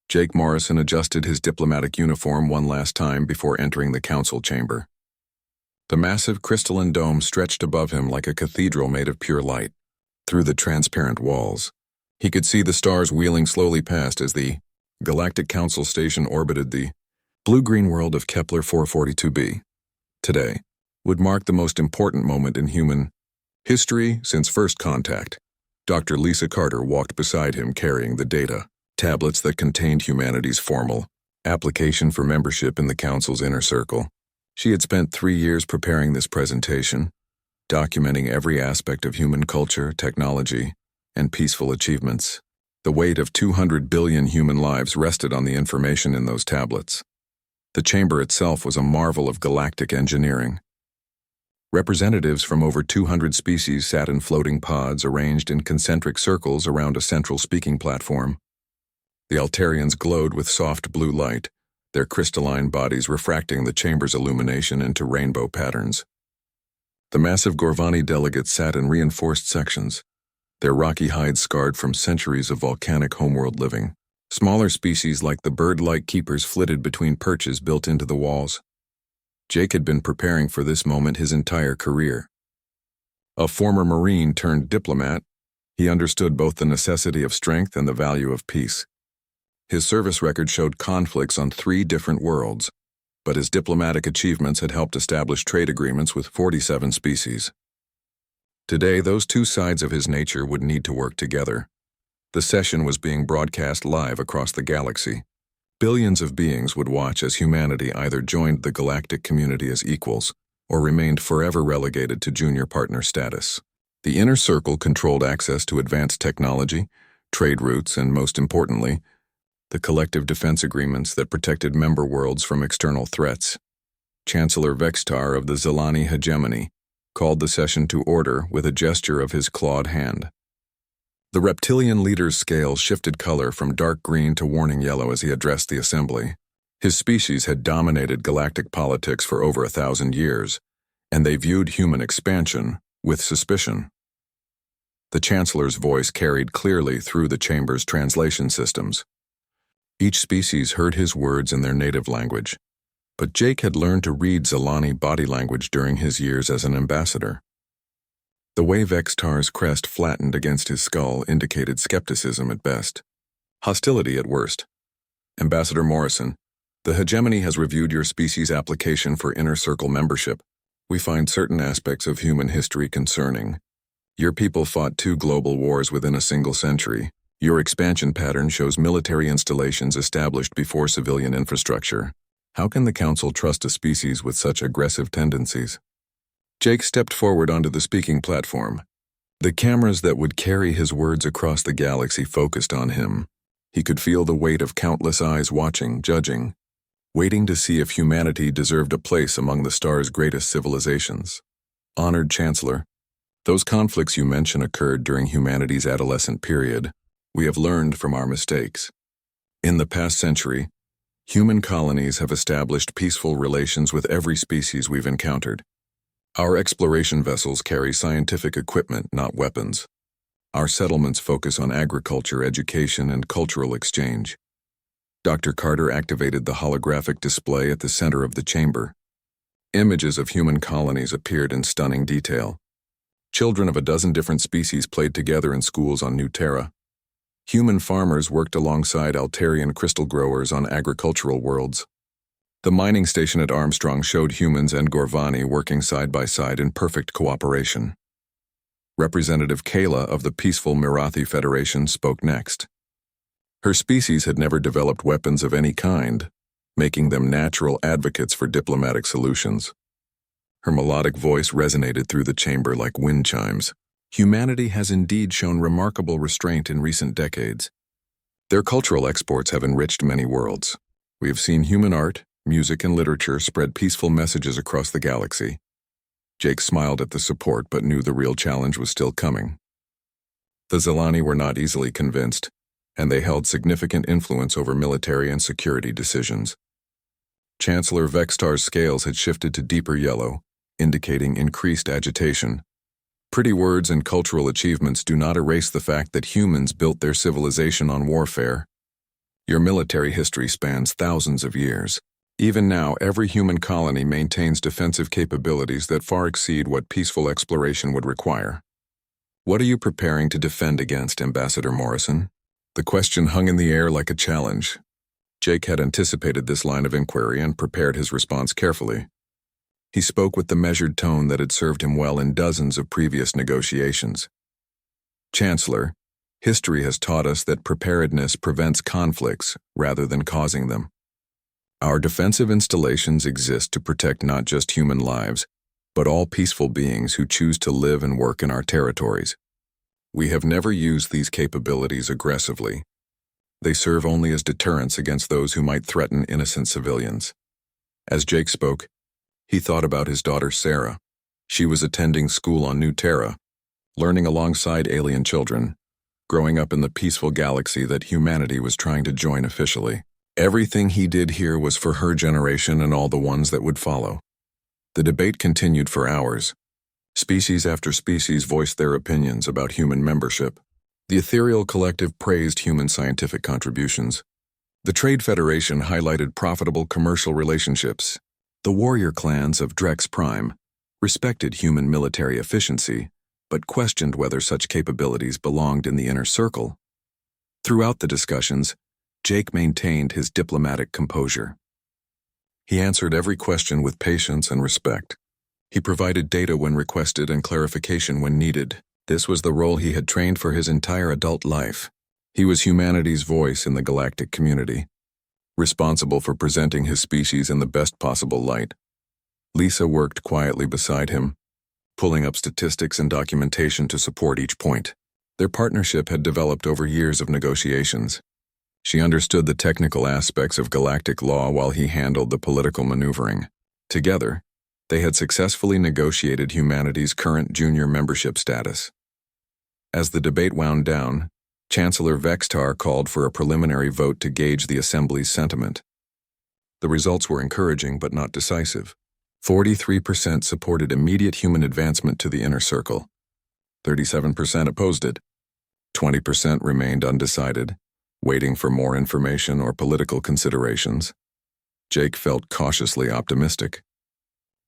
Jake Morrison adjusted his diplomatic uniform one last time before entering the council chamber. The massive crystalline dome stretched above him like a cathedral made of pure light. Through the transparent walls, he could see the stars wheeling slowly past as the Galactic Council station orbited the blue-green world of Kepler 442b. Today would mark the most important moment in human history since first contact. Dr. Lisa Carter walked beside him carrying the data tablets that contained humanity's formal application for membership in the Council's inner circle. She had spent 3 years preparing this presentation, documenting every aspect of human culture, technology, and peaceful achievements. The weight of 200 billion human lives rested on the information in those tablets. The chamber itself was a marvel of galactic engineering. Representatives from over 200 species sat in floating pods arranged in concentric circles around a central speaking platform. The Altarians glowed with soft blue light, their crystalline bodies refracting the chamber's illumination into rainbow patterns. The massive Gorvani delegates sat in reinforced sections, their rocky hides scarred from centuries of volcanic homeworld living. Smaller species like the bird-like keepers flitted between perches built into the walls. Jake had been preparing for this moment his entire career. A former Marine turned diplomat, he understood both the necessity of strength and the value of peace. His service record showed conflicts on 3 different worlds, but his diplomatic achievements had helped establish trade agreements with 47 species. Today, those 2 sides of his nature would need to work together. The session was being broadcast live across the galaxy. Billions of beings would watch as humanity either joined the galactic community as equals or remained forever relegated to junior partner status. The inner circle controlled access to advanced technology, trade routes, and most importantly, the collective defense agreements that protected member worlds from external threats. Chancellor Vextar of the Zilani hegemony called the session to order with a gesture of his clawed hand. The reptilian leader's scale shifted color from dark green to warning yellow as he addressed the assembly. His species had dominated galactic politics for over 1,000 years, and they viewed human expansion with suspicion. The Chancellor's voice carried clearly through the chamber's translation systems. Each species heard his words in their native language, but Jake had learned to read Zilani body language during his years as an ambassador. The way Vextar's crest flattened against his skull indicated skepticism at best, hostility at worst. Ambassador Morrison, the hegemony has reviewed your species' application for inner circle membership. We find certain aspects of human history concerning. Your people fought 2 global wars within a single century. Your expansion pattern shows military installations established before civilian infrastructure. How can the Council trust a species with such aggressive tendencies? Jake stepped forward onto the speaking platform. The cameras that would carry his words across the galaxy focused on him. He could feel the weight of countless eyes watching, judging, waiting to see if humanity deserved a place among the star's greatest civilizations. Honored Chancellor, those conflicts you mention occurred during humanity's adolescent period. We have learned from our mistakes. In the past century, human colonies have established peaceful relations with every species we've encountered. Our exploration vessels carry scientific equipment, not weapons. Our settlements focus on agriculture, education, and cultural exchange. Dr. Carter activated the holographic display at the center of the chamber. Images of human colonies appeared in stunning detail. Children of a dozen different species played together in schools on New Terra. Human farmers worked alongside Altarian crystal growers on agricultural worlds. The mining station at Armstrong showed humans and Gorvani working side by side in perfect cooperation. Representative Kayla of the peaceful Mirathi Federation spoke next. Her species had never developed weapons of any kind, making them natural advocates for diplomatic solutions. Her melodic voice resonated through the chamber like wind chimes. Humanity has indeed shown remarkable restraint in recent decades. Their cultural exports have enriched many worlds. We have seen human art, music, and literature spread peaceful messages across the galaxy. Jake smiled at the support but knew the real challenge was still coming. The Zilani were not easily convinced, and they held significant influence over military and security decisions. Chancellor Vextar's scales had shifted to deeper yellow, indicating increased agitation. Pretty words and cultural achievements do not erase the fact that humans built their civilization on warfare. Your military history spans thousands of years. Even now, every human colony maintains defensive capabilities that far exceed what peaceful exploration would require. What are you preparing to defend against, Ambassador Morrison? The question hung in the air like a challenge. Jake had anticipated this line of inquiry and prepared his response carefully. He spoke with the measured tone that had served him well in dozens of previous negotiations. Chancellor, history has taught us that preparedness prevents conflicts rather than causing them. Our defensive installations exist to protect not just human lives, but all peaceful beings who choose to live and work in our territories. We have never used these capabilities aggressively. They serve only as deterrents against those who might threaten innocent civilians. As Jake spoke, he thought about his daughter Sarah. She was attending school on New Terra, learning alongside alien children, growing up in the peaceful galaxy that humanity was trying to join officially. Everything he did here was for her generation and all the ones that would follow. The debate continued for hours. Species after species voiced their opinions about human membership. The ethereal collective praised human scientific contributions. The Trade Federation highlighted profitable commercial relationships. The warrior clans of Drex Prime respected human military efficiency, but questioned whether such capabilities belonged in the inner circle. Throughout the discussions, Jake maintained his diplomatic composure. He answered every question with patience and respect. He provided data when requested and clarification when needed. This was the role he had trained for his entire adult life. He was humanity's voice in the galactic community, responsible for presenting his species in the best possible light. Lisa worked quietly beside him, pulling up statistics and documentation to support each point. Their partnership had developed over years of negotiations. She understood the technical aspects of galactic law while he handled the political maneuvering. Together, they had successfully negotiated humanity's current junior membership status. As the debate wound down, Chancellor Vextar called for a preliminary vote to gauge the Assembly's sentiment. The results were encouraging but not decisive. 43% supported immediate human advancement to the inner circle. 37% opposed it. 20% remained undecided, waiting for more information or political considerations. Jake felt cautiously optimistic.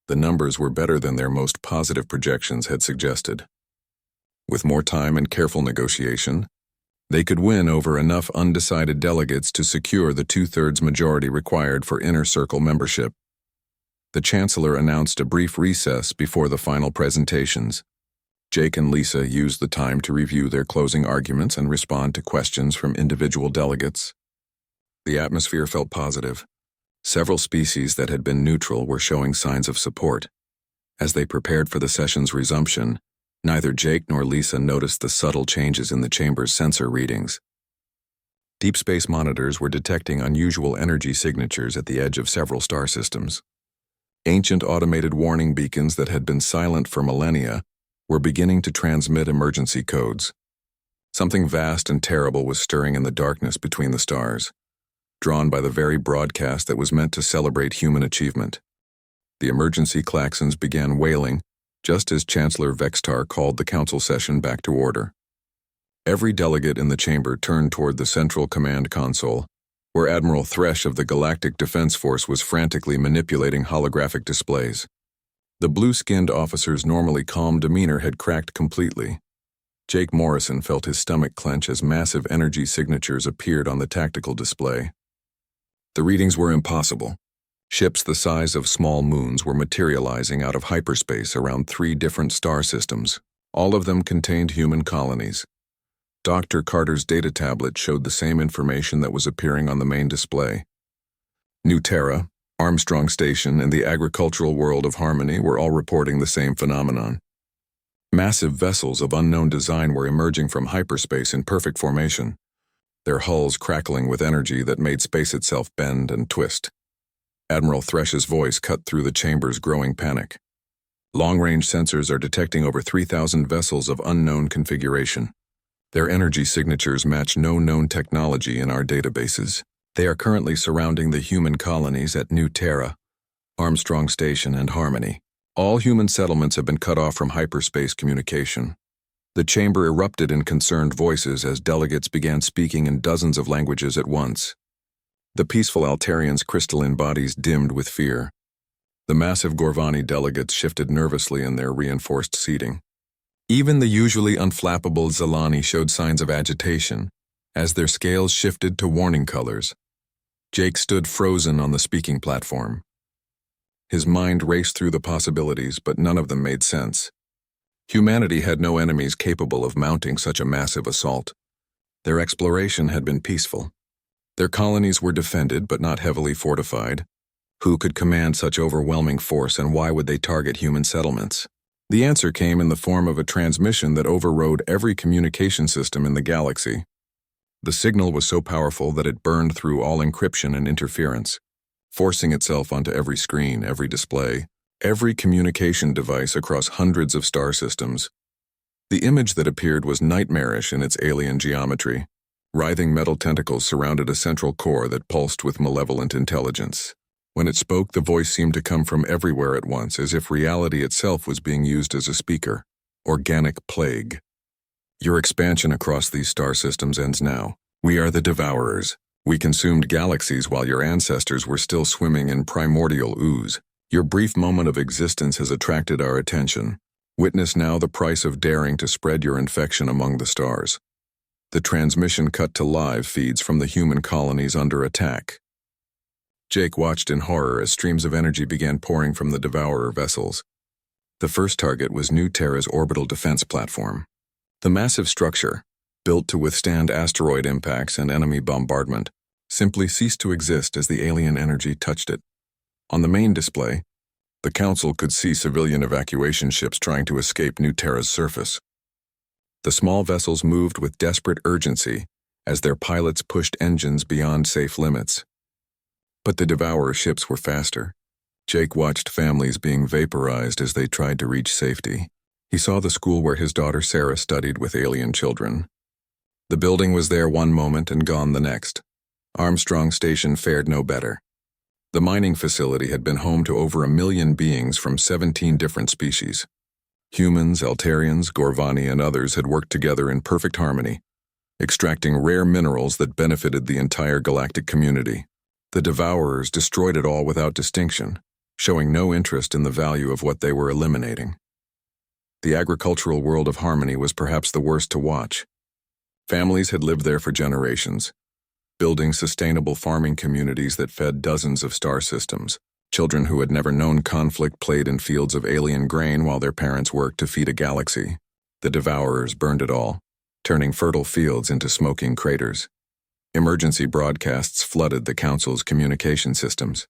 The numbers were better than their most positive projections had suggested. With more time and careful negotiation, they could win over enough undecided delegates to secure the 2/3 majority required for inner circle membership. The Chancellor announced a brief recess before the final presentations. Jake and Lisa used the time to review their closing arguments and respond to questions from individual delegates. The atmosphere felt positive. Several species that had been neutral were showing signs of support. As they prepared for the session's resumption, neither Jake nor Lisa noticed the subtle changes in the chamber's sensor readings. Deep space monitors were detecting unusual energy signatures at the edge of several star systems. Ancient automated warning beacons that had been silent for millennia were beginning to transmit emergency codes. Something vast and terrible was stirring in the darkness between the stars, drawn by the very broadcast that was meant to celebrate human achievement. The emergency klaxons began wailing just as Chancellor Vextar called the council session back to order. Every delegate in the chamber turned toward the central command console, where Admiral Thresh of the Galactic Defense Force was frantically manipulating holographic displays. The blue-skinned officer's normally calm demeanor had cracked completely. Jake Morrison felt his stomach clench as massive energy signatures appeared on the tactical display. The readings were impossible. Ships the size of small moons were materializing out of hyperspace around 3 different star systems. All of them contained human colonies. Dr. Carter's data tablet showed the same information that was appearing on the main display. New Terra, Armstrong Station, and the agricultural world of Harmony were all reporting the same phenomenon. Massive vessels of unknown design were emerging from hyperspace in perfect formation, their hulls crackling with energy that made space itself bend and twist. Admiral Thresh's voice cut through the chamber's growing panic. Long-range sensors are detecting over 3,000 vessels of unknown configuration. Their energy signatures match no known technology in our databases. They are currently surrounding the human colonies at New Terra, Armstrong Station, and Harmony. All human settlements have been cut off from hyperspace communication. The chamber erupted in concerned voices as delegates began speaking in dozens of languages at once. The peaceful Altarians' crystalline bodies dimmed with fear. The massive Gorvani delegates shifted nervously in their reinforced seating. Even the usually unflappable Zalani showed signs of agitation, as their scales shifted to warning colors. Jake stood frozen on the speaking platform. His mind raced through the possibilities, but none of them made sense. Humanity had no enemies capable of mounting such a massive assault. Their exploration had been peaceful. Their colonies were defended but not heavily fortified. Who could command such overwhelming force, and why would they target human settlements? The answer came in the form of a transmission that overrode every communication system in the galaxy. The signal was so powerful that it burned through all encryption and interference, forcing itself onto every screen, every display, every communication device across hundreds of star systems. The image that appeared was nightmarish in its alien geometry. Writhing metal tentacles surrounded a central core that pulsed with malevolent intelligence. When it spoke, the voice seemed to come from everywhere at once, as if reality itself was being used as a speaker. Organic plague. Your expansion across these star systems ends now. We are the Devourers. We consumed galaxies while your ancestors were still swimming in primordial ooze. Your brief moment of existence has attracted our attention. Witness now the price of daring to spread your infection among the stars. The transmission cut to live feeds from the human colonies under attack. Jake watched in horror as streams of energy began pouring from the Devourer vessels. The first target was New Terra's orbital defense platform. The massive structure, built to withstand asteroid impacts and enemy bombardment, simply ceased to exist as the alien energy touched it. On the main display, the Council could see civilian evacuation ships trying to escape New Terra's surface. The small vessels moved with desperate urgency as their pilots pushed engines beyond safe limits. But the Devourer ships were faster. Jake watched families being vaporized as they tried to reach safety. He saw the school where his daughter Sarah studied with alien children. The building was there one moment and gone the next. Armstrong Station fared no better. The mining facility had been home to over 1 million beings from 17 different species. Humans, Altarians, Gorvani, and others had worked together in perfect harmony, extracting rare minerals that benefited the entire galactic community. The Devourers destroyed it all without distinction, showing no interest in the value of what they were eliminating. The agricultural world of Harmony was perhaps the worst to watch. Families had lived there for generations, building sustainable farming communities that fed dozens of star systems. Children who had never known conflict played in fields of alien grain while their parents worked to feed a galaxy. The Devourers burned it all, turning fertile fields into smoking craters. Emergency broadcasts flooded the Council's communication systems.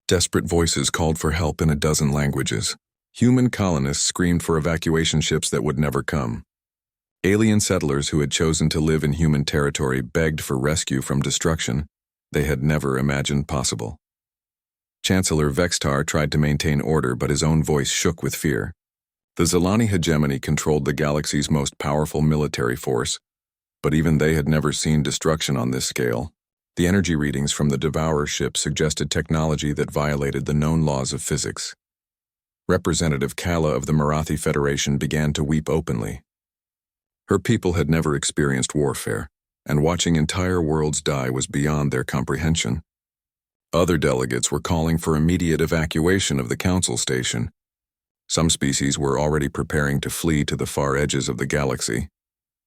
Desperate voices called for help in a dozen languages. Human colonists screamed for evacuation ships that would never come. Alien settlers who had chosen to live in human territory begged for rescue from destruction they had never imagined possible. Chancellor Vextar tried to maintain order, but his own voice shook with fear. The Zalani hegemony controlled the galaxy's most powerful military force, but even they had never seen destruction on this scale. The energy readings from the Devourer ship suggested technology that violated the known laws of physics. Representative Kala of the Marathi Federation began to weep openly. Her people had never experienced warfare, and watching entire worlds die was beyond their comprehension. Other delegates were calling for immediate evacuation of the Council station. Some species were already preparing to flee to the far edges of the galaxy.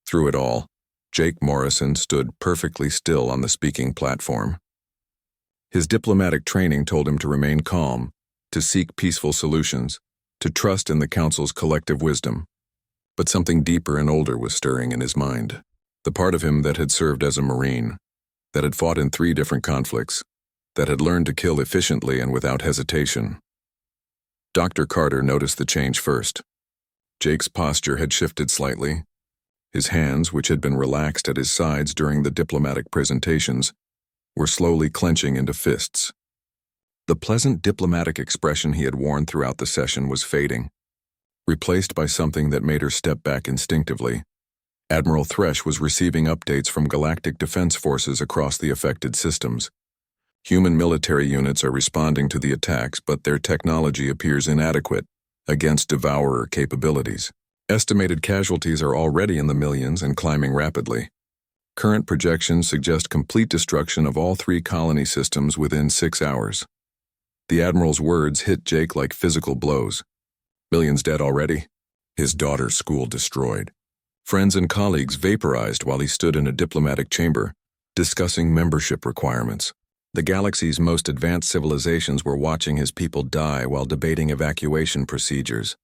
Through it all, Jake Morrison stood perfectly still on the speaking platform. His diplomatic training told him to remain calm, to seek peaceful solutions, to trust in the Council's collective wisdom. But something deeper and older was stirring in his mind. The part of him that had served as a Marine, that had fought in 3 different conflicts, that had learned to kill efficiently and without hesitation. Dr. Carter noticed the change first. Jake's posture had shifted slightly. His hands, which had been relaxed at his sides during the diplomatic presentations, were slowly clenching into fists. The pleasant diplomatic expression he had worn throughout the session was fading, replaced by something that made her step back instinctively. Admiral Thresh was receiving updates from galactic defense forces across the affected systems. Human military units are responding to the attacks, but their technology appears inadequate against Devourer capabilities. Estimated casualties are already in the millions and climbing rapidly. Current projections suggest complete destruction of all 3 colony systems within 6 hours. The Admiral's words hit Jake like physical blows. Millions dead already. His daughter's school destroyed. Friends and colleagues vaporized while he stood in a diplomatic chamber, discussing membership requirements. The galaxy's most advanced civilizations were watching his people die while debating evacuation procedures.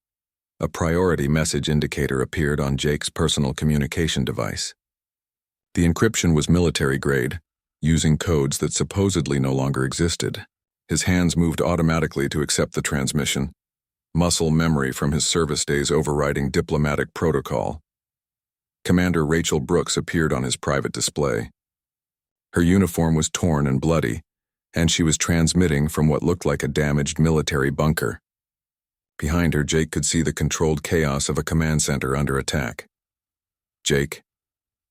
A priority message indicator appeared on Jake's personal communication device. The encryption was military-grade, using codes that supposedly no longer existed. His hands moved automatically to accept the transmission, muscle memory from his service days overriding diplomatic protocol. Commander Rachel Brooks appeared on his private display. Her uniform was torn and bloody, and she was transmitting from what looked like a damaged military bunker. Behind her, Jake could see the controlled chaos of a command center under attack. "Jake,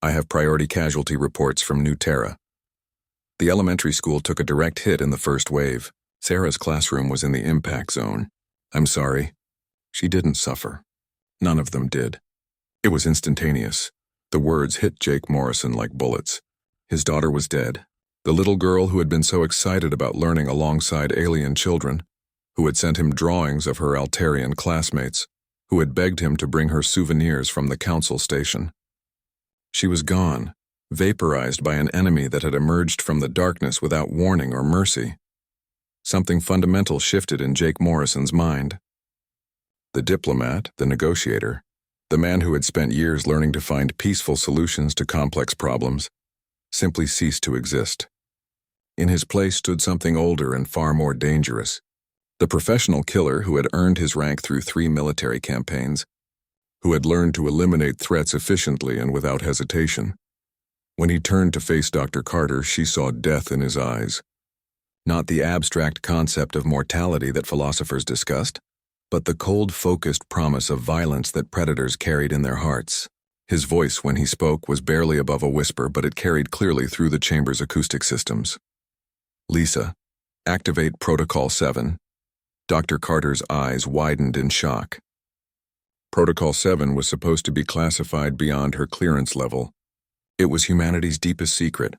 I have priority casualty reports from New Terra. The elementary school took a direct hit in the first wave. Sarah's classroom was in the impact zone. I'm sorry. She didn't suffer. None of them did." It was instantaneous. The words hit Jake Morrison like bullets. His daughter was dead. The little girl who had been so excited about learning alongside alien children, who had sent him drawings of her Altarian classmates, who had begged him to bring her souvenirs from the council station. She was gone, vaporized by an enemy that had emerged from the darkness without warning or mercy. Something fundamental shifted in Jake Morrison's mind. The diplomat, the negotiator, the man who had spent years learning to find peaceful solutions to complex problems, simply ceased to exist. In his place stood something older and far more dangerous. The professional killer who had earned his rank through 3 military campaigns, who had learned to eliminate threats efficiently and without hesitation. When he turned to face Dr. Carter, she saw death in his eyes. Not the abstract concept of mortality that philosophers discussed, but the cold, focused promise of violence that predators carried in their hearts. His voice, when he spoke, was barely above a whisper, but it carried clearly through the chamber's acoustic systems. "Lisa, activate Protocol 7. Dr. Carter's eyes widened in shock. Protocol 7 was supposed to be classified beyond her clearance level. It was humanity's deepest secret.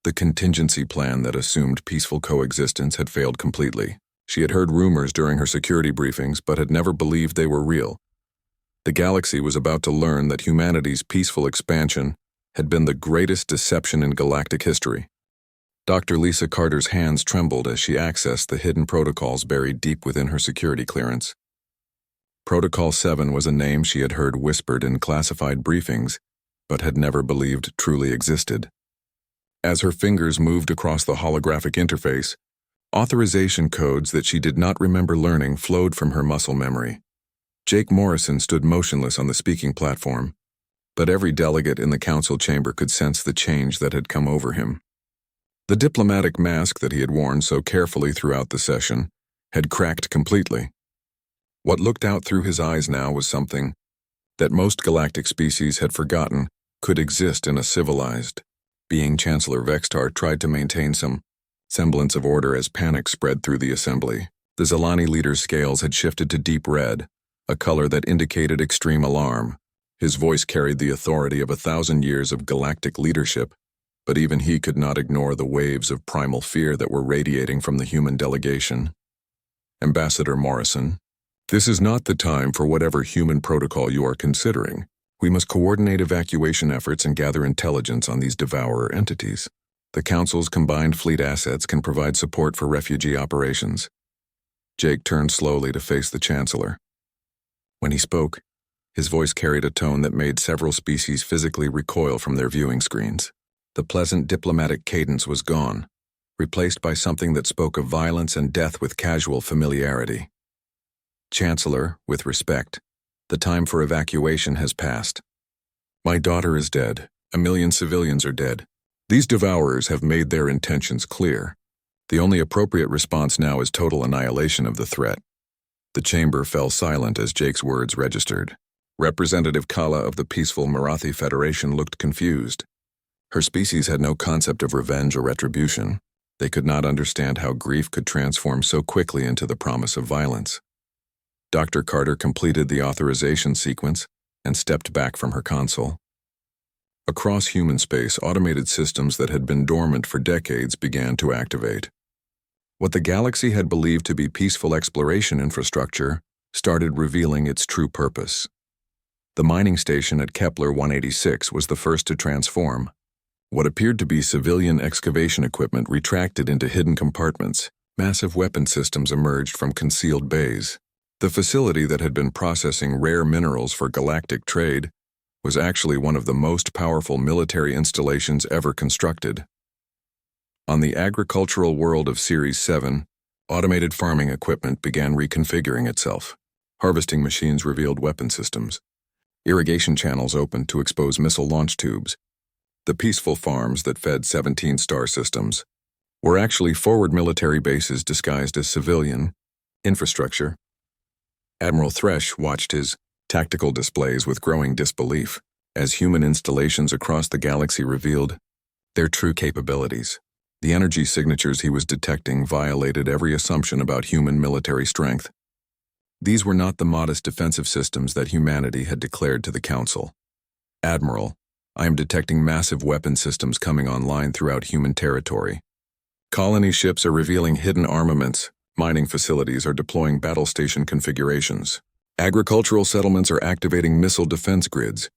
The contingency plan that assumed peaceful coexistence had failed completely. She had heard rumors during her security briefings, but had never believed they were real. The galaxy was about to learn that humanity's peaceful expansion had been the greatest deception in galactic history. Dr. Lisa Carter's hands trembled as she accessed the hidden protocols buried deep within her security clearance. Protocol 7 was a name she had heard whispered in classified briefings, but had never believed truly existed. As her fingers moved across the holographic interface, authorization codes that she did not remember learning flowed from her muscle memory. Jake Morrison stood motionless on the speaking platform, but every delegate in the council chamber could sense the change that had come over him. The diplomatic mask that he had worn so carefully throughout the session had cracked completely. What looked out through his eyes now was something that most galactic species had forgotten could exist in a civilized being. Chancellor Vextar tried to maintain some semblance of order as panic spread through the assembly. The Zelani leader's scales had shifted to deep red, a color that indicated extreme alarm. His voice carried the authority of 1,000 years of galactic leadership, but even he could not ignore the waves of primal fear that were radiating from the human delegation. "Ambassador Morrison, this is not the time for whatever human protocol you are considering. We must coordinate evacuation efforts and gather intelligence on these devourer entities. The Council's combined fleet assets can provide support for refugee operations." Jake turned slowly to face the Chancellor. When he spoke, his voice carried a tone that made several species physically recoil from their viewing screens. The pleasant diplomatic cadence was gone, replaced by something that spoke of violence and death with casual familiarity. "Chancellor, with respect, the time for evacuation has passed. My daughter is dead. 1,000,000 civilians are dead. These devourers have made their intentions clear. The only appropriate response now is total annihilation of the threat." The chamber fell silent as Jake's words registered. Representative Kala of the peaceful Marathi Federation looked confused. Her species had no concept of revenge or retribution. They could not understand how grief could transform so quickly into the promise of violence. Dr. Carter completed the authorization sequence and stepped back from her console. Across human space, automated systems that had been dormant for decades began to activate. What the galaxy had believed to be peaceful exploration infrastructure started revealing its true purpose. The mining station at Kepler 186 was the first to transform. What appeared to be civilian excavation equipment retracted into hidden compartments. Massive weapon systems emerged from concealed bays. The facility that had been processing rare minerals for galactic trade was actually one of the most powerful military installations ever constructed. On the agricultural world of Series 7, automated farming equipment began reconfiguring itself. Harvesting machines revealed weapon systems. Irrigation channels opened to expose missile launch tubes. The peaceful farms that fed 17 star systems were actually forward military bases disguised as civilian infrastructure. Admiral Thresh watched his tactical displays with growing disbelief as human installations across the galaxy revealed their true capabilities. The energy signatures he was detecting violated every assumption about human military strength. These were not the modest defensive systems that humanity had declared to the Council. Admiral, I am detecting massive weapon systems coming online throughout human territory. Colony ships are revealing hidden armaments, mining facilities are deploying battle station configurations. Agricultural settlements are activating missile defense grids.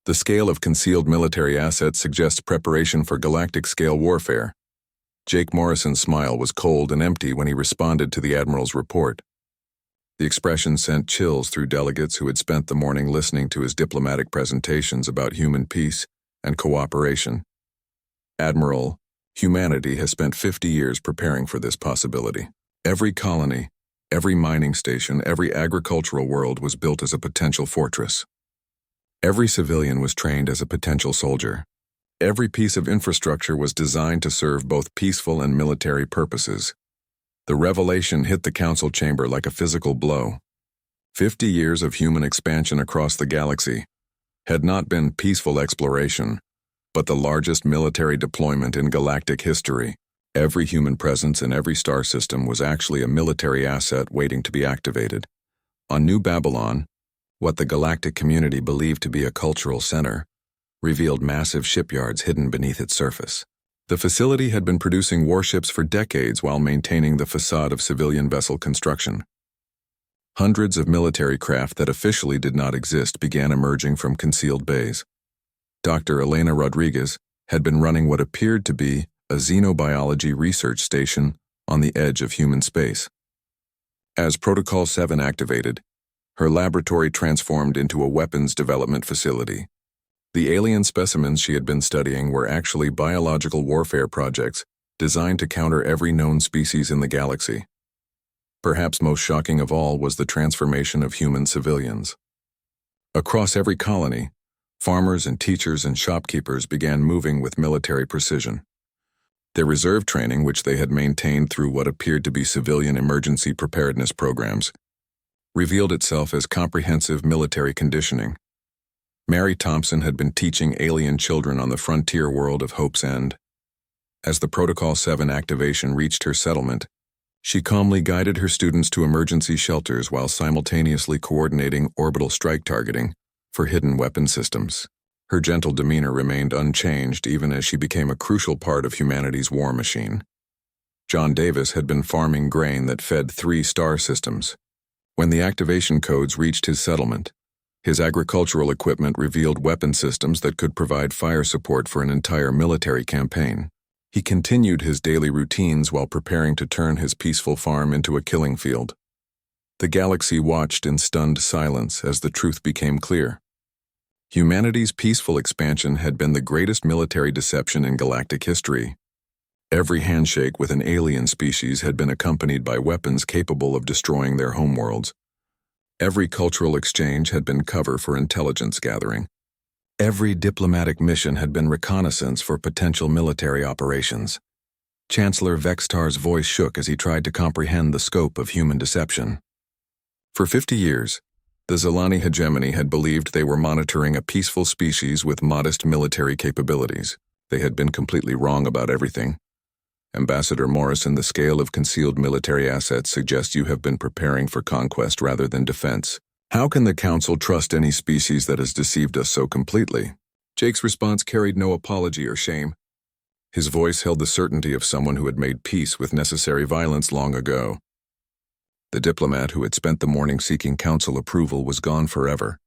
The scale of concealed military assets suggests preparation for galactic-scale warfare. Jake Morrison's smile was cold and empty when he responded to the Admiral's report. The expression sent chills through delegates who had spent the morning listening to his diplomatic presentations about human peace and cooperation. Admiral, humanity has spent 50 years preparing for this possibility. Every colony, every mining station, every agricultural world was built as a potential fortress. Every civilian was trained as a potential soldier. Every piece of infrastructure was designed to serve both peaceful and military purposes. The revelation hit the council chamber like a physical blow. 50 years of human expansion across the galaxy had not been peaceful exploration, but the largest military deployment in galactic history. Every human presence in every star system was actually a military asset waiting to be activated. On New Babylon, what the galactic community believed to be a cultural center, revealed massive shipyards hidden beneath its surface. The facility had been producing warships for decades while maintaining the facade of civilian vessel construction. Hundreds of military craft that officially did not exist began emerging from concealed bays. Dr. Elena Rodriguez had been running what appeared to be a xenobiology research station on the edge of human space. As Protocol 7 activated, her laboratory transformed into a weapons development facility. The alien specimens she had been studying were actually biological warfare projects designed to counter every known species in the galaxy. Perhaps most shocking of all was the transformation of human civilians. Across every colony, farmers and teachers and shopkeepers began moving with military precision. Their reserve training, which they had maintained through what appeared to be civilian emergency preparedness programs, revealed itself as comprehensive military conditioning. Mary Thompson had been teaching alien children on the frontier world of Hope's End. As the Protocol 7 activation reached her settlement, she calmly guided her students to emergency shelters while simultaneously coordinating orbital strike targeting for hidden weapon systems. Her gentle demeanor remained unchanged even as she became a crucial part of humanity's war machine. John Davis had been farming grain that fed 3 star systems. When the activation codes reached his settlement, his agricultural equipment revealed weapon systems that could provide fire support for an entire military campaign. He continued his daily routines while preparing to turn his peaceful farm into a killing field. The galaxy watched in stunned silence as the truth became clear. Humanity's peaceful expansion had been the greatest military deception in galactic history. Every handshake with an alien species had been accompanied by weapons capable of destroying their homeworlds. Every cultural exchange had been cover for intelligence gathering. Every diplomatic mission had been reconnaissance for potential military operations. Chancellor Vextar's voice shook as he tried to comprehend the scope of human deception. For 50 years, the Zilani hegemony had believed they were monitoring a peaceful species with modest military capabilities. They had been completely wrong about everything. Ambassador Morrison, the scale of concealed military assets suggests you have been preparing for conquest rather than defense. How can the Council trust any species that has deceived us so completely? Jake's response carried no apology or shame. His voice held the certainty of someone who had made peace with necessary violence long ago. The diplomat who had spent the morning seeking council approval was gone forever,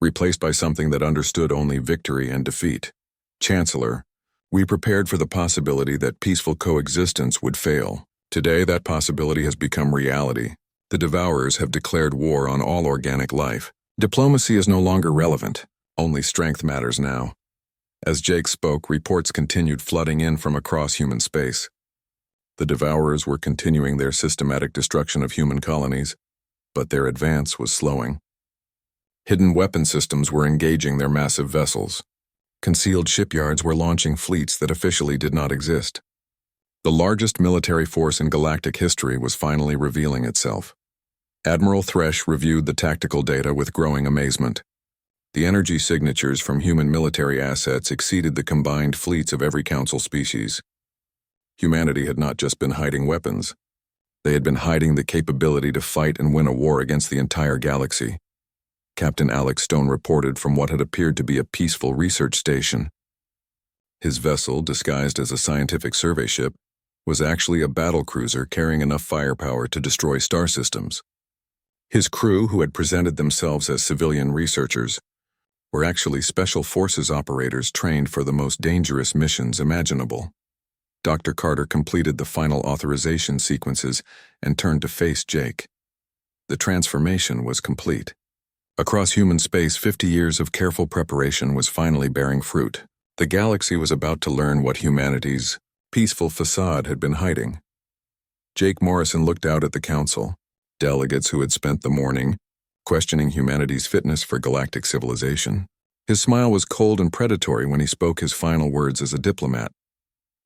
replaced by something that understood only victory and defeat. Chancellor, we prepared for the possibility that peaceful coexistence would fail. Today, that possibility has become reality. The Devourers have declared war on all organic life. Diplomacy is no longer relevant. Only strength matters now. As Jake spoke, reports continued flooding in from across human space. The Devourers were continuing their systematic destruction of human colonies, but their advance was slowing. Hidden weapon systems were engaging their massive vessels. Concealed shipyards were launching fleets that officially did not exist. The largest military force in galactic history was finally revealing itself. Admiral Thresh reviewed the tactical data with growing amazement. The energy signatures from human military assets exceeded the combined fleets of every council species. Humanity had not just been hiding weapons. They had been hiding the capability to fight and win a war against the entire galaxy. Captain Alex Stone reported from what had appeared to be a peaceful research station. His vessel, disguised as a scientific survey ship, was actually a battle cruiser carrying enough firepower to destroy star systems. His crew, who had presented themselves as civilian researchers, were actually special forces operators trained for the most dangerous missions imaginable. Dr. Carter completed the final authorization sequences and turned to face Jake. The transformation was complete. Across human space, 50 years of careful preparation was finally bearing fruit. The galaxy was about to learn what humanity's peaceful facade had been hiding. Jake Morrison looked out at the council, delegates who had spent the morning questioning humanity's fitness for galactic civilization. His smile was cold and predatory when he spoke his final words as a diplomat.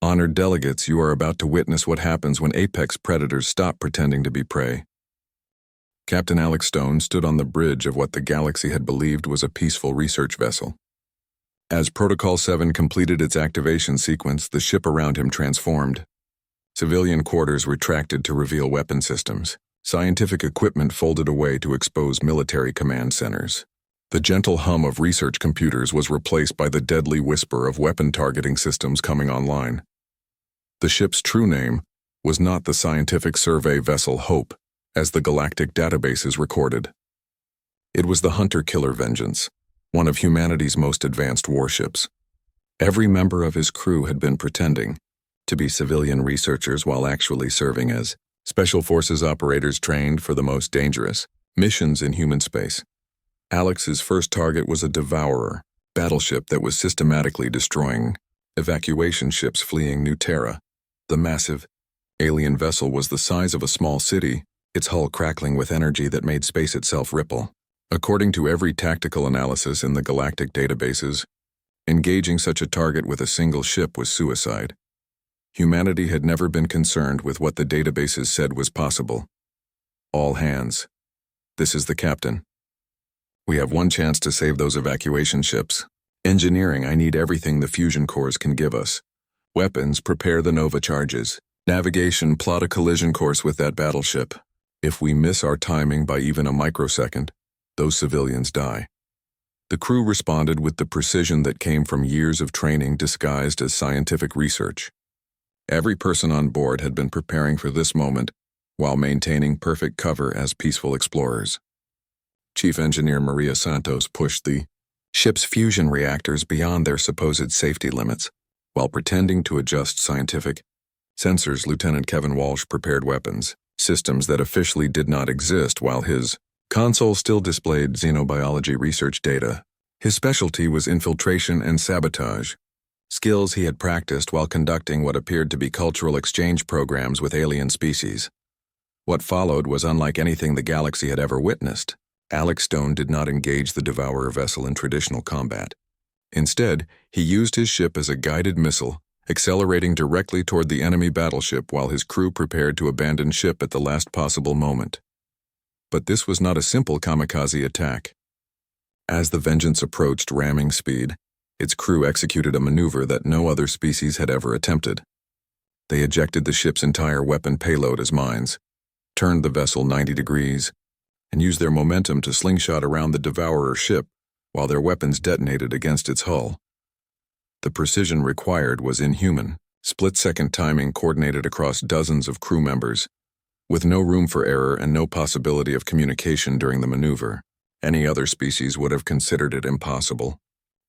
Honored delegates, you are about to witness what happens when apex predators stop pretending to be prey. Captain Alex Stone stood on the bridge of what the galaxy had believed was a peaceful research vessel. As Protocol 7 completed its activation sequence, the ship around him transformed. Civilian quarters retracted to reveal weapon systems. Scientific equipment folded away to expose military command centers. The gentle hum of research computers was replaced by the deadly whisper of weapon targeting systems coming online. The ship's true name was not the scientific survey vessel Hope, as the galactic databases recorded. It was the Hunter-Killer Vengeance, one of humanity's most advanced warships. Every member of his crew had been pretending to be civilian researchers while actually serving as special forces operators trained for the most dangerous missions in human space. Alex's first target was a Devourer battleship that was systematically destroying evacuation ships fleeing New Terra. The massive alien vessel was the size of a small city, its hull crackling with energy that made space itself ripple. According to every tactical analysis in the galactic databases, engaging such a target with a single ship was suicide. Humanity had never been concerned with what the databases said was possible. All hands. This is the captain. We have one chance to save those evacuation ships. Engineering, I need everything the fusion cores can give us. Weapons, prepare the Nova charges. Navigation, plot a collision course with that battleship. If we miss our timing by even a microsecond, those civilians die. The crew responded with the precision that came from years of training disguised as scientific research. Every person on board had been preparing for this moment while maintaining perfect cover as peaceful explorers. Chief Engineer Maria Santos pushed the ship's fusion reactors beyond their supposed safety limits while pretending to adjust scientific sensors. Lieutenant Kevin Walsh prepared weapons, systems that officially did not exist, while his console still displayed xenobiology research data. His specialty was infiltration and sabotage, skills he had practiced while conducting what appeared to be cultural exchange programs with alien species. What followed was unlike anything the galaxy had ever witnessed. Alex Stone did not engage the Devourer vessel in traditional combat. Instead, he used his ship as a guided missile, accelerating directly toward the enemy battleship while his crew prepared to abandon ship at the last possible moment. But this was not a simple kamikaze attack. As the Vengeance approached ramming speed, its crew executed a maneuver that no other species had ever attempted. They ejected the ship's entire weapon payload as mines, turned the vessel 90 degrees, and used their momentum to slingshot around the Devourer ship while their weapons detonated against its hull. The precision required was inhuman, split-second timing coordinated across dozens of crew members, with no room for error and no possibility of communication during the maneuver. Any other species would have considered it impossible.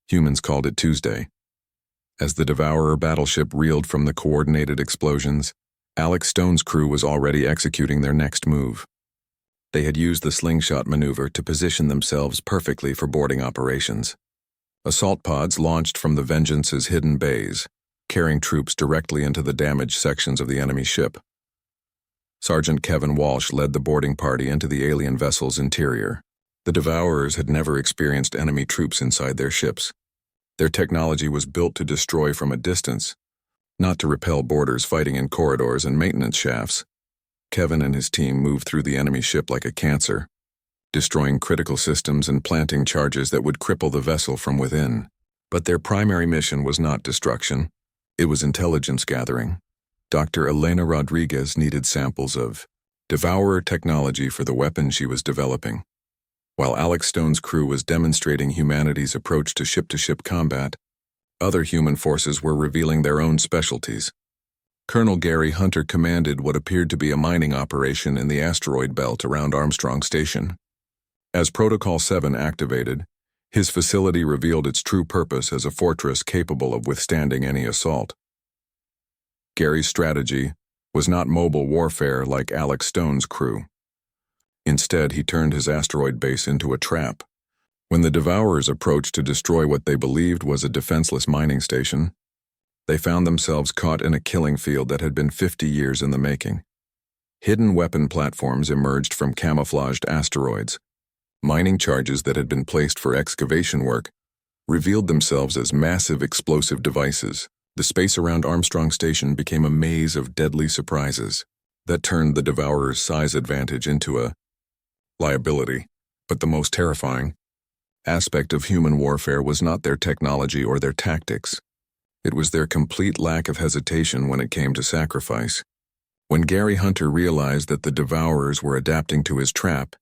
Humans called it Tuesday. As the Devourer battleship reeled from the coordinated explosions, Alex Stone's crew was already executing their next move. They had used the slingshot maneuver to position themselves perfectly for boarding operations. Assault pods launched from the Vengeance's hidden bays, carrying troops directly into the damaged sections of the enemy ship. Sergeant Kevin Walsh led the boarding party into the alien vessel's interior. The Devourers had never experienced enemy troops inside their ships. Their technology was built to destroy from a distance, not to repel boarders fighting in corridors and maintenance shafts. Kevin and his team moved through the enemy ship like a cancer, destroying critical systems and planting charges that would cripple the vessel from within. But their primary mission was not destruction. It was intelligence gathering. Dr. Elena Rodriguez needed samples of Devourer technology for the weapon she was developing. While Alex Stone's crew was demonstrating humanity's approach to ship-to-ship combat, other human forces were revealing their own specialties. Colonel Gary Hunter commanded what appeared to be a mining operation in the asteroid belt around Armstrong Station. As Protocol 7 activated, his facility revealed its true purpose as a fortress capable of withstanding any assault. Gary's strategy was not mobile warfare like Alex Stone's crew. Instead, he turned his asteroid base into a trap. When the Devourers approached to destroy what they believed was a defenseless mining station, they found themselves caught in a killing field that had been 50 years in the making. Hidden weapon platforms emerged from camouflaged asteroids. Mining charges that had been placed for excavation work revealed themselves as massive explosive devices. The space around Armstrong Station became a maze of deadly surprises that turned the Devourers' size advantage into a liability. But the most terrifying aspect of human warfare was not their technology or their tactics. It was their complete lack of hesitation when it came to sacrifice. When Gary Hunter realized that the Devourers were adapting to his trap,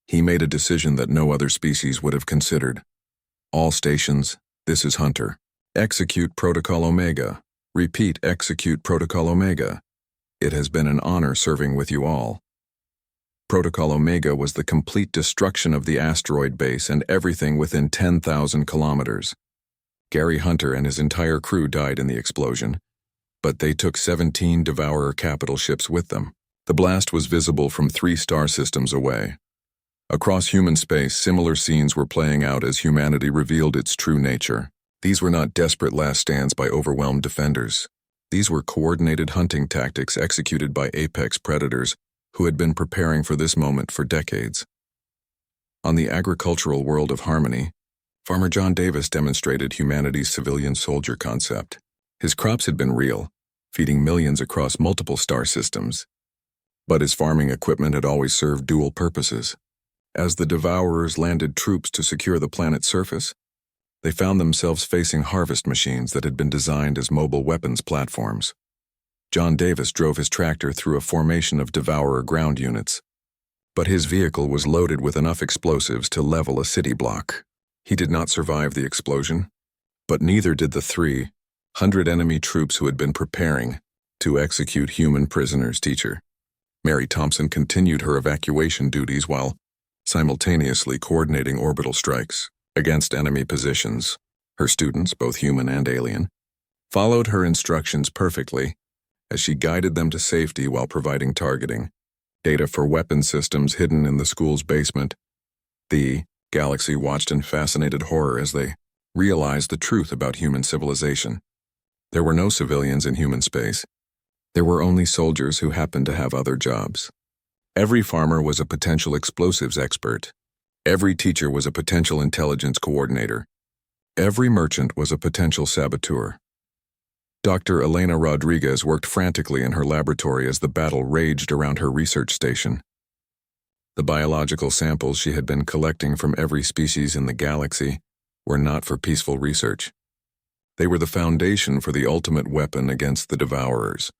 he made a decision that no other species would have considered. All stations, this is Hunter. Execute Protocol Omega. Repeat, execute Protocol Omega. It has been an honor serving with you all. Protocol Omega was the complete destruction of the asteroid base and everything within 10,000 kilometers. Gary Hunter and his entire crew died in the explosion, but they took 17 Devourer capital ships with them. The blast was visible from 3 star systems away. Across human space, similar scenes were playing out as humanity revealed its true nature. These were not desperate last stands by overwhelmed defenders. These were coordinated hunting tactics executed by apex predators who had been preparing for this moment for decades. On the agricultural world of Harmony, Farmer John Davis demonstrated humanity's civilian soldier concept. His crops had been real, feeding millions across multiple star systems. But his farming equipment had always served dual purposes. As the Devourers landed troops to secure the planet's surface, they found themselves facing harvest machines that had been designed as mobile weapons platforms. John Davis drove his tractor through a formation of Devourer ground units, but his vehicle was loaded with enough explosives to level a city block. He did not survive the explosion, but neither did the 300 enemy troops who had been preparing to execute human prisoners. Teacher Mary Thompson continued her evacuation duties while simultaneously coordinating orbital strikes against enemy positions. Her students, both human and alien, followed her instructions perfectly as she guided them to safety while providing targeting data for weapon systems hidden in the school's basement. The galaxy watched in fascinated horror as they realized the truth about human civilization. There were no civilians in human space. There were only soldiers who happened to have other jobs. Every farmer was a potential explosives expert. Every teacher was a potential intelligence coordinator. Every merchant was a potential saboteur. Dr. Elena Rodriguez worked frantically in her laboratory as the battle raged around her research station. The biological samples she had been collecting from every species in the galaxy were not for peaceful research. They were the foundation for the ultimate weapon against the Devourers.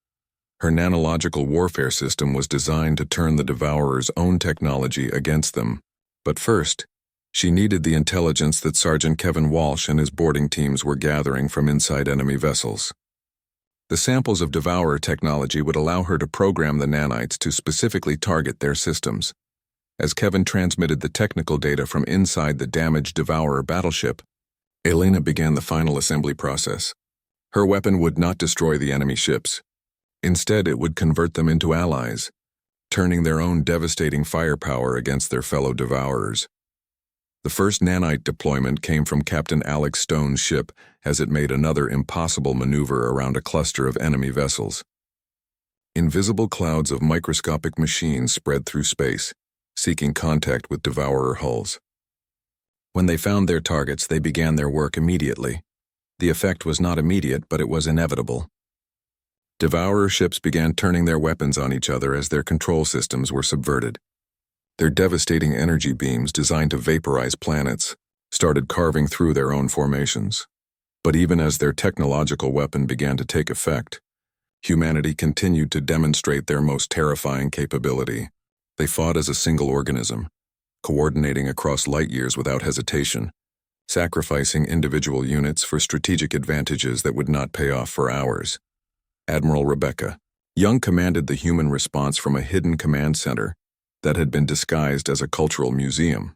Her nanological warfare system was designed to turn the Devourers' own technology against them. But first, She needed the intelligence that Sergeant Kevin Walsh and his boarding teams were gathering from inside enemy vessels. The samples of Devourer technology would allow her to program the nanites to specifically target their systems. As Kevin transmitted the technical data from inside the damaged Devourer battleship, Elena began the final assembly process. Her weapon would not destroy the enemy ships. Instead, it would convert them into allies, turning their own devastating firepower against their fellow Devourers. The first nanite deployment came from Captain Alex Stone's ship as it made another impossible maneuver around a cluster of enemy vessels. Invisible clouds of microscopic machines spread through space, seeking contact with Devourer hulls. When they found their targets, they began their work immediately. The effect was not immediate, but it was inevitable. Devourer ships began turning their weapons on each other as their control systems were subverted. Their devastating energy beams, designed to vaporize planets, started carving through their own formations. But even as their technological weapon began to take effect, humanity continued to demonstrate their most terrifying capability. They fought as a single organism, coordinating across light years without hesitation, sacrificing individual units for strategic advantages that would not pay off for hours. Admiral Rebecca Young commanded the human response from a hidden command center that had been disguised as a cultural museum.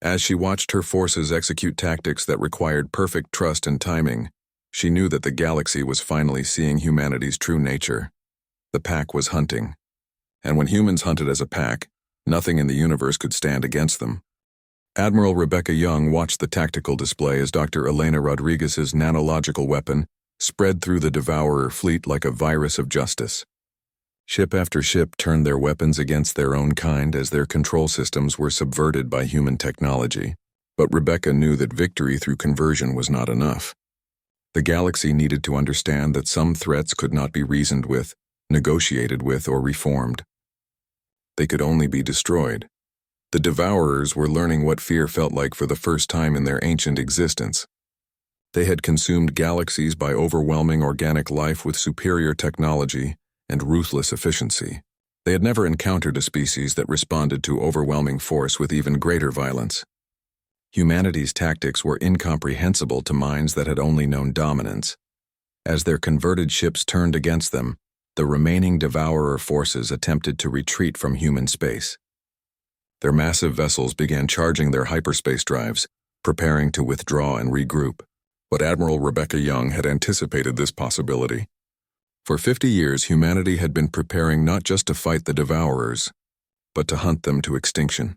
As she watched her forces execute tactics that required perfect trust and timing, she knew that the galaxy was finally seeing humanity's true nature. The pack was hunting. And when humans hunted as a pack, nothing in the universe could stand against them. Admiral Rebecca Young watched the tactical display as Dr. Elena Rodriguez's nanological weapon spread through the Devourer fleet like a virus of justice. Ship after ship turned their weapons against their own kind as their control systems were subverted by human technology. But Rebecca knew that victory through conversion was not enough. The galaxy needed to understand that some threats could not be reasoned with, negotiated with, or reformed. They could only be destroyed. The Devourers were learning what fear felt like for the first time in their ancient existence. They had consumed galaxies by overwhelming organic life with superior technology and ruthless efficiency. They had never encountered a species that responded to overwhelming force with even greater violence. Humanity's tactics were incomprehensible to minds that had only known dominance. As their converted ships turned against them, the remaining Devourer forces attempted to retreat from human space. Their massive vessels began charging their hyperspace drives, preparing to withdraw and regroup. But Admiral Rebecca Young had anticipated this possibility. For 50 years, humanity had been preparing not just to fight the Devourers, but to hunt them to extinction.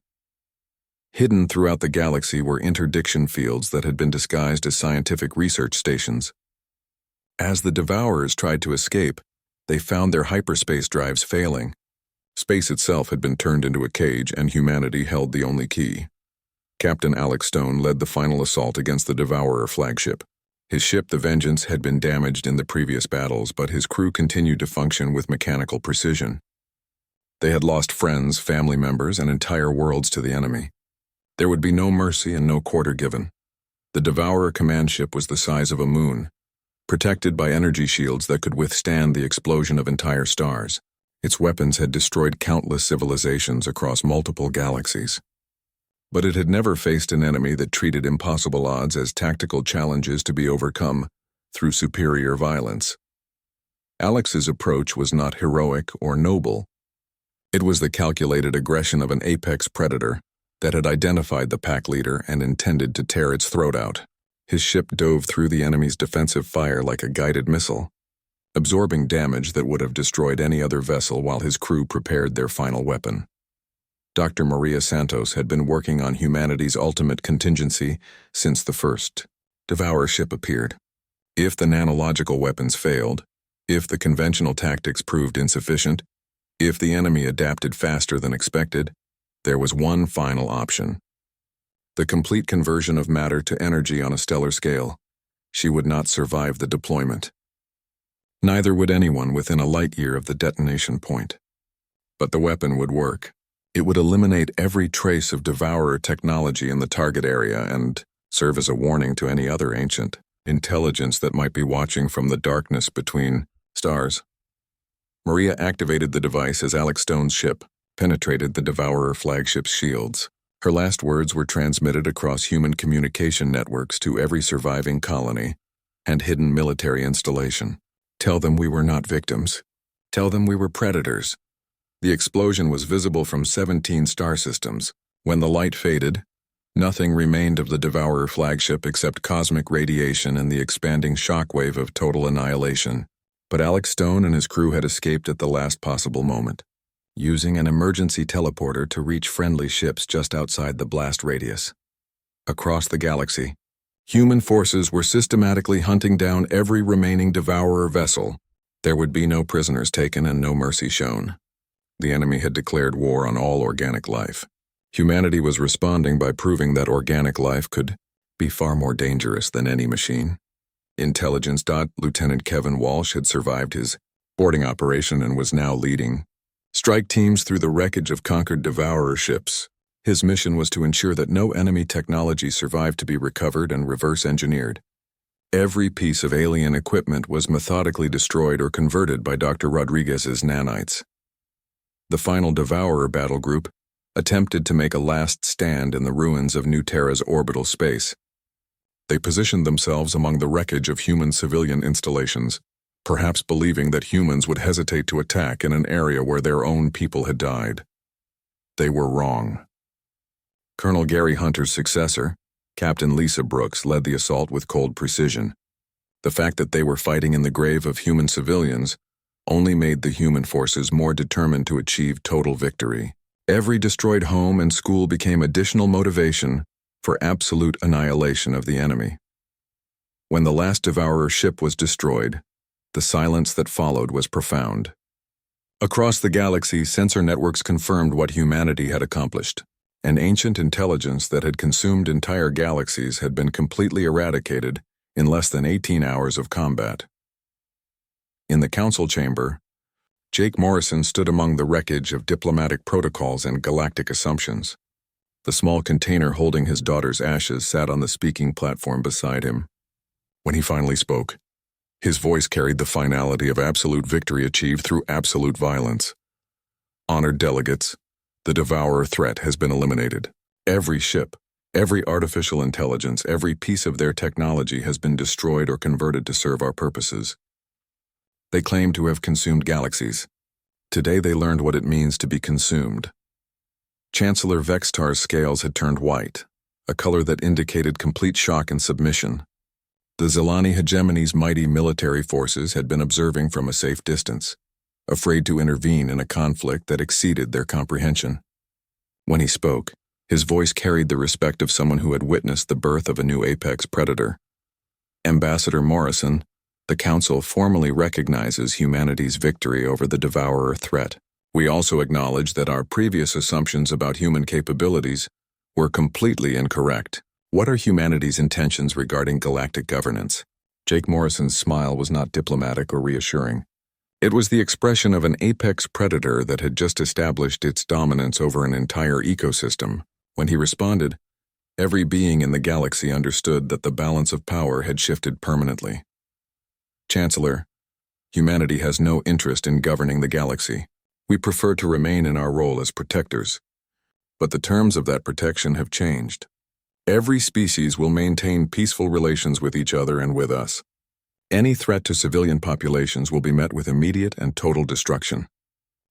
Hidden throughout the galaxy were interdiction fields that had been disguised as scientific research stations. As the Devourers tried to escape, they found their hyperspace drives failing. Space itself had been turned into a cage, and humanity held the only key. Captain Alex Stone led the final assault against the Devourer flagship. His ship, the Vengeance, had been damaged in the previous battles, but his crew continued to function with mechanical precision. They had lost friends, family members, and entire worlds to the enemy. There would be no mercy and no quarter given. The Devourer command ship was the size of a moon, protected by energy shields that could withstand the explosion of entire stars. Its weapons had destroyed countless civilizations across multiple galaxies. But it had never faced an enemy that treated impossible odds as tactical challenges to be overcome through superior violence. Alex's approach was not heroic or noble. It was the calculated aggression of an apex predator that had identified the pack leader and intended to tear its throat out. His ship dove through the enemy's defensive fire like a guided missile, absorbing damage that would have destroyed any other vessel while his crew prepared their final weapon. Dr. Maria Santos had been working on humanity's ultimate contingency since the first Devourer ship appeared. If the nanological weapons failed, if the conventional tactics proved insufficient, if the enemy adapted faster than expected, there was one final option: the complete conversion of matter to energy on a stellar scale. She would not survive the deployment. Neither would anyone within a light year of the detonation point. But the weapon would work. It would eliminate every trace of Devourer technology in the target area and serve as a warning to any other ancient intelligence that might be watching from the darkness between stars. Maria activated the device as Alex Stone's ship penetrated the Devourer flagship's shields. Her last words were transmitted across human communication networks to every surviving colony and hidden military installation. Tell them we were not victims. Tell them we were predators. The explosion was visible from 17 star systems. When the light faded, nothing remained of the Devourer flagship except cosmic radiation and the expanding shockwave of total annihilation. But Alex Stone and his crew had escaped at the last possible moment, using an emergency teleporter to reach friendly ships just outside the blast radius. Across the galaxy, human forces were systematically hunting down every remaining Devourer vessel. There would be no prisoners taken and no mercy shown. The enemy had declared war on all organic life. Humanity was responding by proving that organic life could be far more dangerous than any machine. Intelligence. Lieutenant Kevin Walsh had survived his boarding operation and was now leading strike teams through the wreckage of conquered Devourer ships. His mission was to ensure that no enemy technology survived to be recovered and reverse-engineered. Every piece of alien equipment was methodically destroyed or converted by Dr. Rodriguez's nanites. The final Devourer battle group attempted to make a last stand in the ruins of New Terra's orbital space. They positioned themselves among the wreckage of human civilian installations, perhaps believing that humans would hesitate to attack in an area where their own people had died. They were wrong. Colonel Gary Hunter's successor, Captain Lisa Brooks, led the assault with cold precision. The fact that they were fighting in the grave of human civilians only made the human forces more determined to achieve total victory. Every destroyed home and school became additional motivation for absolute annihilation of the enemy. When the last Devourer ship was destroyed, the silence that followed was profound. Across the galaxy, sensor networks confirmed what humanity had accomplished. An ancient intelligence that had consumed entire galaxies had been completely eradicated in less than 18 hours of combat. In the council chamber, Jake Morrison stood among the wreckage of diplomatic protocols and galactic assumptions. The small container holding his daughter's ashes sat on the speaking platform beside him. When he finally spoke, his voice carried the finality of absolute victory achieved through absolute violence. Honored delegates, the Devourer threat has been eliminated. Every ship, every artificial intelligence, every piece of their technology has been destroyed or converted to serve our purposes. They claim to have consumed galaxies. Today they learned what it means to be consumed. Chancellor Vextar's scales had turned white, a color that indicated complete shock and submission. The Zilani hegemony's mighty military forces had been observing from a safe distance, afraid to intervene in a conflict that exceeded their comprehension. When he spoke, his voice carried the respect of someone who had witnessed the birth of a new apex predator. Ambassador Morrison, the Council formally recognizes humanity's victory over the Devourer threat. We also acknowledge that our previous assumptions about human capabilities were completely incorrect. What are humanity's intentions regarding galactic governance? Jake Morrison's smile was not diplomatic or reassuring. It was the expression of an apex predator that had just established its dominance over an entire ecosystem. When he responded, every being in the galaxy understood that the balance of power had shifted permanently. Chancellor, humanity has no interest in governing the galaxy. We prefer to remain in our role as protectors. But the terms of that protection have changed. Every species will maintain peaceful relations with each other and with us. Any threat to civilian populations will be met with immediate and total destruction.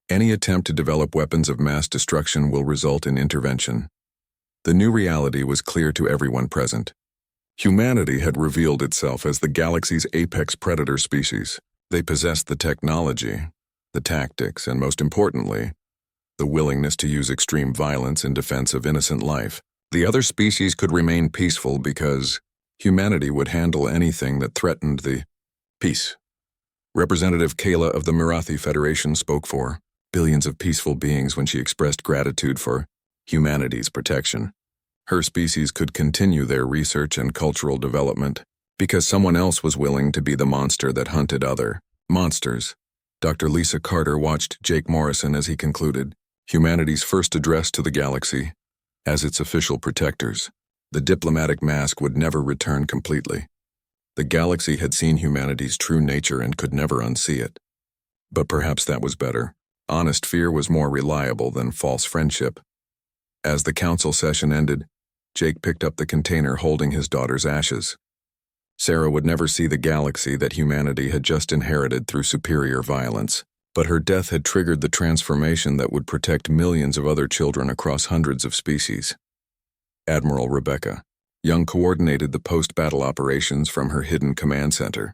Any attempt to develop weapons of mass destruction will result in intervention. The new reality was clear to everyone present. Humanity had revealed itself as the galaxy's apex predator species. They possessed the technology, the tactics, and most importantly, the willingness to use extreme violence in defense of innocent life. The other species could remain peaceful because humanity would handle anything that threatened the peace. Representative Kayla of the Mirathi Federation spoke for billions of peaceful beings when she expressed gratitude for humanity's protection. Her species could continue their research and cultural development because someone else was willing to be the monster that hunted other monsters. Dr. Lisa Carter watched Jake Morrison as he concluded humanity's first address to the galaxy. As its official protectors, the diplomatic mask would never return completely. The galaxy had seen humanity's true nature and could never unsee it. But perhaps that was better. Honest fear was more reliable than false friendship. As the council session ended, Jake picked up the container holding his daughter's ashes. Sarah would never see the galaxy that humanity had just inherited through superior violence, but her death had triggered the transformation that would protect millions of other children across hundreds of species. Admiral Rebecca Young coordinated the post-battle operations from her hidden command center.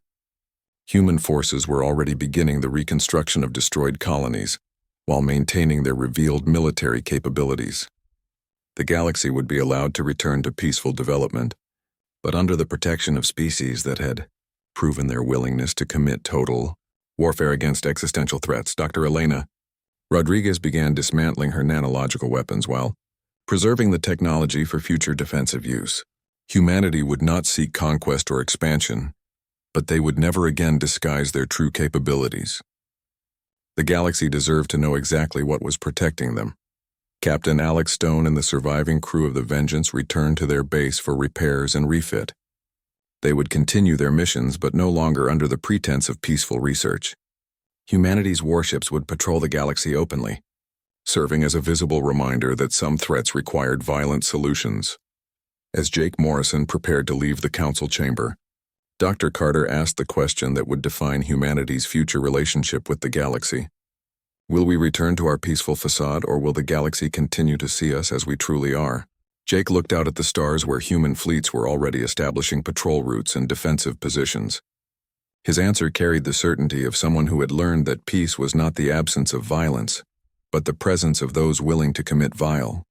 Human forces were already beginning the reconstruction of destroyed colonies, while maintaining their revealed military capabilities. The galaxy would be allowed to return to peaceful development, but under the protection of species that had proven their willingness to commit total warfare against existential threats. Dr. Elena Rodriguez began dismantling her nanological weapons while preserving the technology for future defensive use. Humanity would not seek conquest or expansion, but they would never again disguise their true capabilities. The galaxy deserved to know exactly what was protecting them. Captain Alex Stone and the surviving crew of the Vengeance returned to their base for repairs and refit. They would continue their missions, but no longer under the pretense of peaceful research. Humanity's warships would patrol the galaxy openly, serving as a visible reminder that some threats required violent solutions. As Jake Morrison prepared to leave the council chamber, Dr. Carter asked the question that would define humanity's future relationship with the galaxy. Will we return to our peaceful facade, or will the galaxy continue to see us as we truly are? Jake looked out at the stars where human fleets were already establishing patrol routes and defensive positions. His answer carried the certainty of someone who had learned that peace was not the absence of violence, but the presence of those willing to commit vile